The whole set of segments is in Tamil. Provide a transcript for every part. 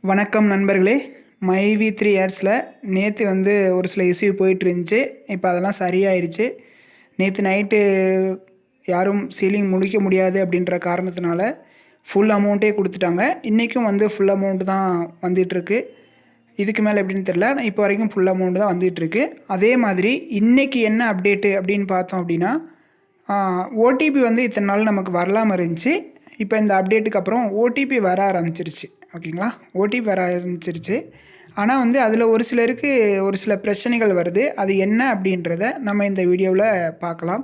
வணக்கம் நண்பர்களே. மைவி3 ஏர்ஸில் நேற்று வந்து ஒரு சில இஷ்யூ போயிட்டு இருந்துச்சு. இப்போ அதெல்லாம் சரியாயிருச்சு. நேற்று நைட்டு யாரும் சீலிங் முடிக்க முடியாது அப்படின்ற காரணத்தினால ஃபுல் அமௌண்ட்டே கொடுத்துட்டாங்க. இன்றைக்கும் வந்து ஃபுல் அமௌண்ட் தான் வந்துகிட்ருக்கு. இதுக்கு மேலே எப்படின்னு தெரில. இப்போ வரைக்கும் ஃபுல் அமௌண்ட் தான் வந்துகிட்ருக்கு. அதே மாதிரி இன்றைக்கி என்ன அப்டேட்டு அப்படின்னு பார்த்தோம் அப்படின்னா, ஓடிபி வந்து இத்தனை நாள் நமக்கு வரலாமல் இருந்துச்சு. இப்போ இந்த அப்டேட்டுக்கு அப்புறம் ஓடிபி வர ஆரம்பிச்சிருச்சு. ஓகேங்களா, ஓடிபி வர ஆரம்பிச்சிருச்சு. ஆனால் வந்து அதில் ஒரு சிலருக்கு ஒரு சில பிரச்சனைகள் வருது. அது என்ன அப்படின்றத நம்ம இந்த வீடியோவில் பார்க்கலாம்.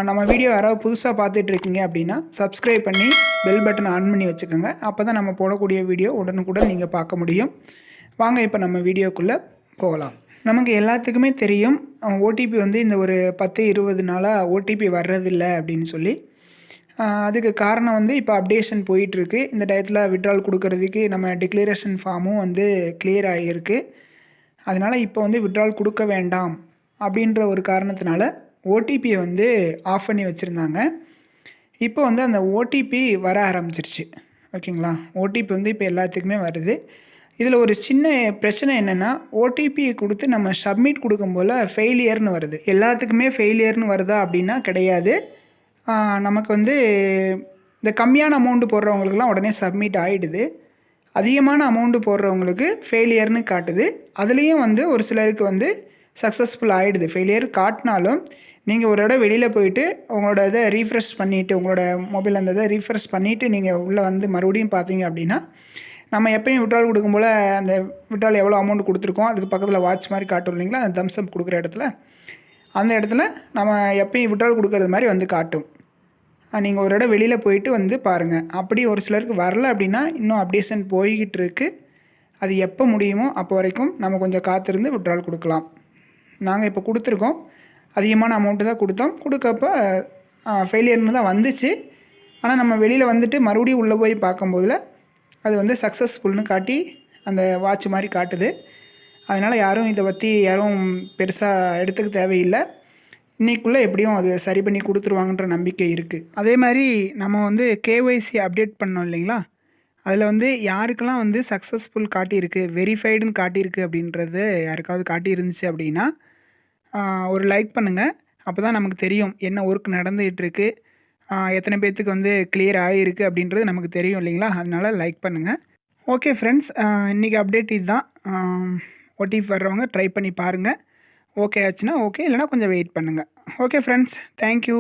நம்ம வீடியோ யாராவது புதுசாக பார்த்துட்ருக்கீங்க அப்படின்னா சப்ஸ்கிரைப் பண்ணி பெல் பட்டனை ஆன் பண்ணி வச்சுக்கோங்க. அப்போ தான் நம்ம போடக்கூடிய வீடியோ உடனுக்குடன் நீங்கள் பார்க்க முடியும். வாங்க இப்போ நம்ம வீடியோக்குள்ளே போகலாம். நமக்கு எல்லாத்துக்குமே தெரியும் ஓடிபி வந்து இந்த ஒரு 10-20 நாளாக ஓடிபி வர்றதில்லை அப்படின்னு சொல்லி. அதுக்கு காரணம் வந்து இப்போ அப்டேஷன் போயிட்டுருக்கு. இந்த டயத்தில் விட்ரால் கொடுக்கறதுக்கு நம்ம டிக்ளரேஷன் ஃபார்மும் வந்து கிளியர் ஆகியிருக்கு. அதனால் இப்போ வந்து விட்ரால் கொடுக்க வேண்டாம் அப்படின்ற ஒரு காரணத்தினால ஓடிபியை வந்து ஆஃப் பண்ணி வச்சுருந்தாங்க. இப்போ வந்து அந்த ஓடிபி வர ஆரம்பிச்சிருச்சு. ஓகேங்களா, ஓடிபி வந்து இப்போ எல்லாத்துக்குமே வருது. இதில் ஒரு சின்ன பிரச்சனை என்னென்னா, ஓடிபி கொடுத்து நம்ம சப்மிட் கொடுக்கும்போது ஃபெயிலியர்னு வருது. எல்லாத்துக்குமே ஃபெயிலியர்னு வருதா அப்படின்னா கிடையாது. நமக்கு வந்து இந்த கம்மியான அமௌண்ட்டு போடுறவங்களுக்குலாம் உடனே சப்மிட் ஆகிடுது. அதிகமான அமௌண்ட்டு போடுறவங்களுக்கு ஃபெயிலியர்னு காட்டுது. அதுலேயும் வந்து ஒரு சிலருக்கு வந்து சக்ஸஸ்ஃபுல் ஆகிடுது. ஃபெயிலியர் காட்டினாலும் நீங்கள் ஒரு இடம் வெளியில் போயிட்டு உங்களோட இதை ரீஃப்ரெஷ் பண்ணிவிட்டு, உங்களோட மொபைல் அந்த இதை ரீஃப்ரெஷ் பண்ணிவிட்டு நீங்கள் உள்ளே வந்து மறுபடியும் பார்த்தீங்க அப்படின்னா, நம்ம எப்போயும் விட்ரால் கொடுக்கும்போல அந்த விட்ரால் எவ்வளோ அமௌண்ட் கொடுத்துருக்கோம் அதுக்கு பக்கத்தில் வாட்ச் மாதிரி காட்டும் இல்லைங்களா, அந்த தம்ஸ் அப் கொடுக்குற இடத்துல, அந்த இடத்துல நம்ம எப்பயும் விட்ரால் கொடுக்குறது மாதிரி வந்து காட்டும். நீங்கள் ஒரு இடம் வெளியில் போயிட்டு வந்து பாருங்கள். அப்படி ஒரு சிலருக்கு வரல அப்படின்னா இன்னும் அப்டேஷன் போய்கிட்டு இருக்குது. அது எப்போ முடியுமோ அப்போ வரைக்கும் நம்ம கொஞ்சம் காத்திருந்து விட்ரால் கொடுக்கலாம். நாங்கள் இப்போ கொடுத்துருக்கோம். அதிகமான அமௌண்ட்டு தான் கொடுத்தோம். கொடுக்கப்போ ஃபெயிலியர்னு தான் வந்துச்சு. ஆனால் நம்ம வெளியில் வந்துட்டு மறுபடியும் உள்ளே போய் பார்க்கும்போதில் அது வந்து சக்ஸஸ்ஃபுல்னு காட்டி அந்த வாட்ச் மாதிரி காட்டுது. அதனால் யாரும் இதை பற்றி யாரும் பெருசாக எடுத்துக்க தேவையில்லை. இன்றைக்குள்ளே எப்படியும் அது சரி பண்ணி கொடுத்துருவாங்கன்ற நம்பிக்கை இருக்குது. அதே மாதிரி நம்ம வந்து கேஒய்சி அப்டேட் பண்ணோம் இல்லைங்களா, அதில் வந்து யாருக்கெல்லாம் வந்து சக்ஸஸ்ஃபுல் காட்டியிருக்கு, வெரிஃபைடுன்னு காட்டியிருக்கு அப்படின்றது யாருக்காவது காட்டியிருந்துச்சு அப்படின்னா ஒரு லைக் பண்ணுங்கள். அப்போ தான் நமக்கு தெரியும் என்ன ஒர்க் நடந்துகிட்ருக்கு, எத்தனை பேர்த்துக்கு வந்து கிளியர் ஆகிருக்கு அப்படின்றது நமக்கு தெரியும் இல்லைங்களா. அதனால் லைக் பண்ணுங்கள். ஓகே ஃப்ரெண்ட்ஸ், இன்றைக்கி அப்டேட் இதுதான். ஓடிபி வர்றவங்க ட்ரை பண்ணி பாருங்கள். ஓகே ஆச்சுன்னா ஓகே, இல்லைனா கொஞ்சம் வெயிட் பண்ணுங்கள். Okay friends, thank you.